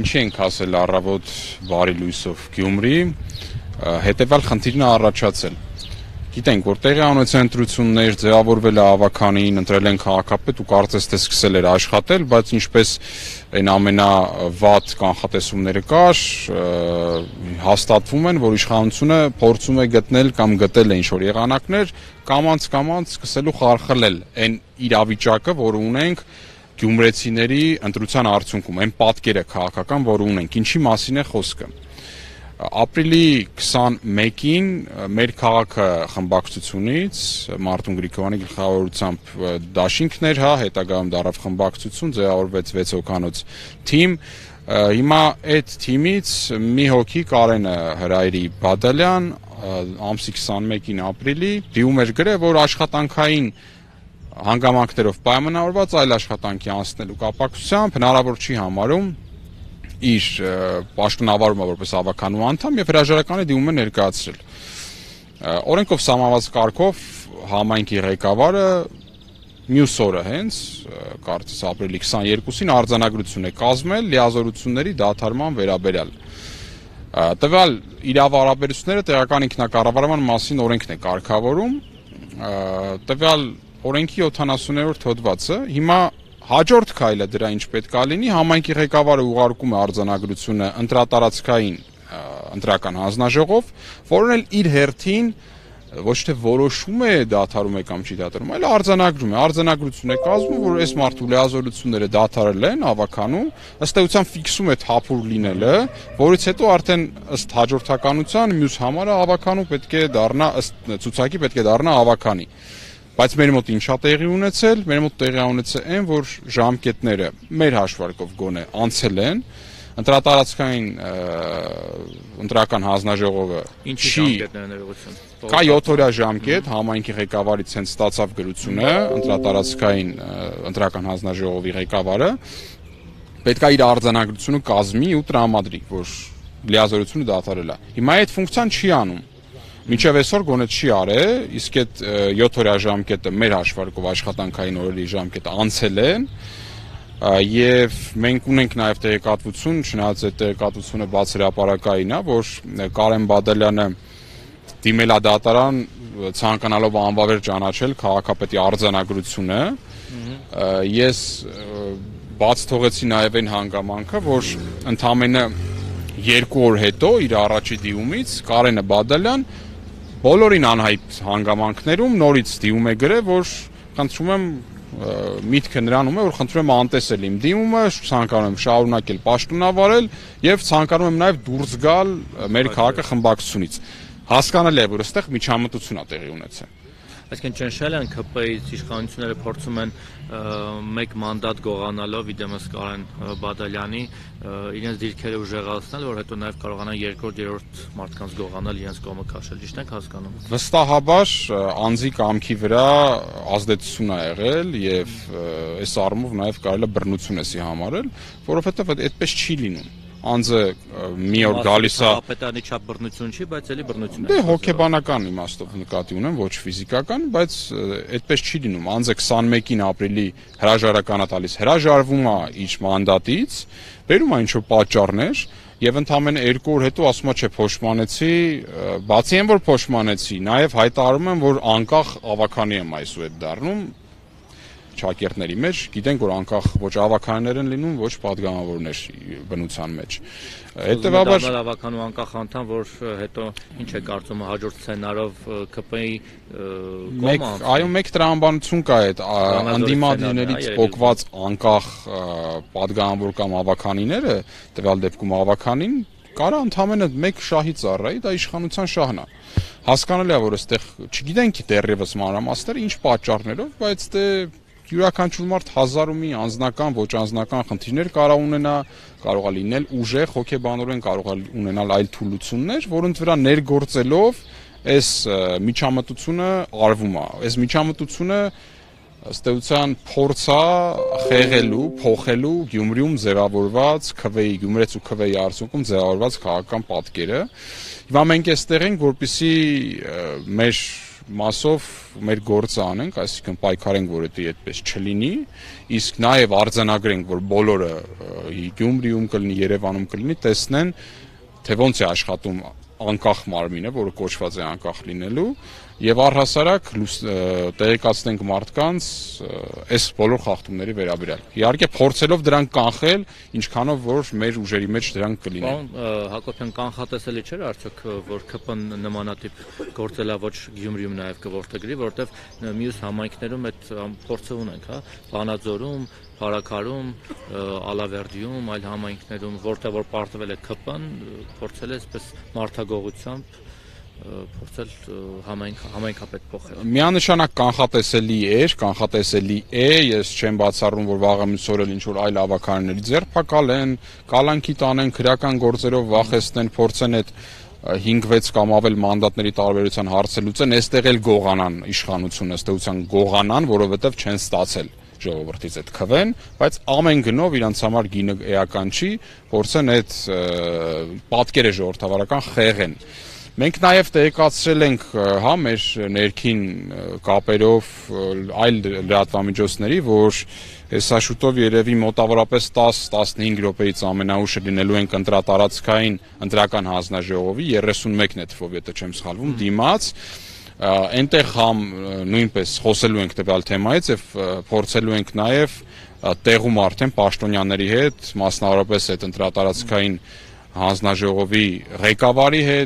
ինչի ենք ասել առավոտ բարի լույսով Գյումրի, հետևյալ խնդիրն է առաջացել։ Գիտենք, որ տեղի ունեցան ընտրություններ, ձևավորվել է ավականին, ընտրել են քաղաքապետ ու կարծես թե սկսել էր աշխատել, բայց ինչպես այն ամենավատ կանխատեսումները կար, հաստատվում են, որ իշխանությունը փորձում է գտնել կամ գտել է ինչ-որ եղանակներ, կամաց սկսելու խարխլել այն իրավիճակը, որ ունենք գյումրեցիների ընտրության արդյունքում, այն պատկերը քաղաքական, որ ունենք, ինչի մասին է խոսքը։ Ապրիլի 21-ին մեր քաղաքը խմբակցությունից Մարտուն Գրիգորյանի գլխավորությամբ դաշինքներ, հետագայում դարավ խմբակցություն, ձևավորվեց 6 հոգանոց թիմ։ Հիմա այդ թիմից մի հոգի Կարենը Հրայրի Բադալյան ամսի 21-ին ապրիլի դիում էր գրել, որ աշխատանքային հանգամանքներով պայմանավորված այլ աշխատանքի անցնելու կապակցությամբ հնարավոր չի համարում իր պաշտոնավարումը որպես ավականու անդամ եւ հրաժարականի դիմում է ներկայացրել։ Օրենքով սահմանված կարգով համայնքի ղեկավարը մյուս օրը հենց կարծես ապրիլի 22-ին արձանագրություն է կազմել լիազորությունների դադարման վերաբերյալ։ Տվյալ իրավարաբերությունները տեղական ինքնակառավարման մասին օրենքն է կարգավորում։ Տվյալ օրենքի 70-րդ հոդվածը հիմա հաջորդ քայլը դրա ինչ պետք է լինի, համայնքի ղեկավարը ուղարկում է արձանագրությունը ընտրատարածքային ընտրական հանձնաժողով, որն էլ իր հերթին ոչ թե որոշում է դադարում է կամ չի դադարում, այլ արձանագրում է, արձանագրություն է կազմում, որ այս մարդու լիազորությունները դադարել են ավականու, ըստ էության ֆիքսում է թափուր լինելը, որից հետո արդեն ըստ հաջորդականության մյուս համարը ավականու պետք է դառնա, ըստ ցուցակի պետք է դառնա ավականի։ Բայց մեր մոտ ինչա տեղի ունեցել, մեր մոտ տեղի ունեցել այն, որ ժամկետները մեր հաշվարկով գոնե անցել են, ընտրատարածքային ընտրական հանձնաժողովը չի կա 7-օրյա ժամկետ, համայնքի ղեկավարից հենց ստացավ գրությունը, ընտրատարածքային ընտրական հանձնաժողովի ղեկավարը պետք է իր արձանագրությունը կազմի ու տրամադրի, որ լիազորությունը դադարել է։ Հիմա այդ ֆունկցիան չի անում։ Մինչև այսօր գոնե չի արել, իսկ այդ 7-օրյա ժամկետը մեր հաշվարկով աշխատանքային օրերի ժամկետը անցել են, եւ մենք ունենք նաեւ տեղեկատվություն, չնայած այդ տեղեկատվությունը բաց հրապարակային է, որ Կարեն Բադալյանը դիմել է դատարան ցանկանալով անվավեր ճանաչել քաղաքապետի արձանագրությունը։ Ես բաց թողեցի նաեւ այն հանգամանքը, որ ընդամենը 2 օր հետո իր առաջի դիումից Կարենը Բադալյան բոլորին անհայտ հանգամանքներում նորից դիում է գրել, որ խնդրում եմ միտքը նրանում է, որ խնդրում եմ անտեսել իմ դիմումը, ցանկանում եմ շարունակել պաշտոնավարել եւ ցանկանում եմ նաեւ դուրս գալ մեր քաղաքը խմբակցությունից։ Հասկանալի է, որ այստեղ միջամտություն է տեղի ունեցել։ Այսինքն ճնշել են ԿՊ-ից իշխանությունները փորձում են մեկ մանդատ գողանալով իդեմս Կարեն Բադալյանի իրենց դիրքերը ուժեղացնել, որ հետո նաև կարողանան երկրորդ մարդկանց գողանալ իրենց կողմը քաշել, ճիշտ ենք հասկանում։ Վստահաբար անձի կամքի վրա ազդեցություն է եղել եւ այս առումով նաև կարելի է բռնություն էսի համարել, որովհետեւ այդպես չի լինում։ Անձը մի օր գալիս է պետանի չափ բռնություն չի, բայց էլի բռնություն է։ Դե հոգեբանական իմաստով նկատի ունեմ, ոչ ֆիզիկական, բայց այդպես չի լինում։ Անձը 21-ին ապրիլի հրաժարական է տալիս, հրաժարվում է իր մանդատից, բերում է ինչ-որ պատճառներ եւ ընդամենը 2 օր հետո ասում է չէ փոշմանեցի, բացի այն որ փոշմանեցի, նաեւ հայտարարում եմ, որ անկախ ավականի եմ այսուհետ դառնում ճակերտների մեջ, գիտենք որ անկախ ոչ ավականներ են լինում, ոչ падգամավորներ բնության մեջ։ Հետևաբար ավականու անկախ անդամ, որ հետո ինչ է կարծում հաջորդ սցենարով ԿՊ-ի կողմը։ Այո, մեկ տրամաբանություն կա այդ անդիմադիրներից փոկված անկախ падգամավոր կամ ավականիները, տվյալ դեպքում ավականին կարա ընդամենը մեկ շահի ծառայի, դա իշխանության շահն է։ Հասկանալի է, որ այստեղ չգիտենք դեռևս մանրամասները ինչ պատճառներով, բայց դե յուրաքանչյուր մարդ հազար ու մի անձնական, ոչ անձնական խնդիրներ կարող ունենա, կարող է լինել ուժեղ, հոգեբանորեն կարող է ունենալ այլ թուլություններ, որոնց վրա ներգործելով այս միջամտությունը արվում է։ Այս միջամտությունը ըստ էության փորձա խեղելու, փոխելու Գյումրիում ձևավորված ՔՎ-ի, Գյումրեց ու ՔՎ-ի արդյունքում ձևավորված քաղաքական պատկերը։ Հիմա մենք այստեղ ենք, որպեսզի մեր մասով մեր գործը անենք, այսինքն պայքարենք, որ դա այդպես չլինի, իսկ նաև արձանագրենք, որ բոլորը Գյումրիում կլինի, Երևանում կլինի, տեսնեն, թե ոնց է աշխատում անկախ մարմինը, որը կոչված է անկախ լինելու, եւ առհասարակ տեղեկացնենք մարդկանց այս բոլոր խախտումների վերաբերյալ։ Իհարկե փորձելով դրանք կանխել, ինչքանով որ մեր ուժերի մեջ դրանք կլինեն։ Հակոբյան, կանխատեսելի չէր արդյոք, որ ԿՊ-ն նմանատիպ գործելավոճ Գյումրիում նաև կորդեգրի, որովհետև մյուս համայնքներում այդ փորձը ունենք, հա, Վանաձորում, Փարաքարում, Ալավերդիում, այլ համայնքներում, որտեղ որ պարտվել է ԿՊ-ն, փորձել է այսպես մարդագողությամբ փորձել համայնքապետ փոխել։ Միանշանակ կանխատեսելի է, ես չեմ բացառում, որ վաղը մյուս օրը ինչ որ այլ ավականների ձերբակալեն, կալանքի տանեն, քրեական գործերով վախեցնեն, փորձեն այդ 5-6 կամ ավել մանդատների տարբերության հարցը լուծեն, այստեղ էլ գողանան իշխանությունը, ըստ էության գողանան, որովհետև չեն ստացել ժողովրդից այդ քվեն, բայց ամեն գնով իրանց համար գինը էական չի, փորձեն այդ պատկերը ժողովրդավարական խեղեն։ Մենք նաև տեղեկացրել ենք մեր ներքին կապերով այլ լրատվամիջոցների, որ հեսա շուտով երևի մոտավորապես 10-15 րոպեից ամենաուշը լինելու ենք ընտրատարածքային ընտրական հանձնաժողովի 31-ն է թվով, եթե չեմ սխալվում, դիմաց, այնտեղ նույնպես խոսելու ենք տվյալ թեմայից եւ փորձելու ենք նաև տեղում արդեն պաշտոնյաների հետ, մասնավորապես այդ ընտրատարածքային հանձնաժողովի ղեկավարի հետ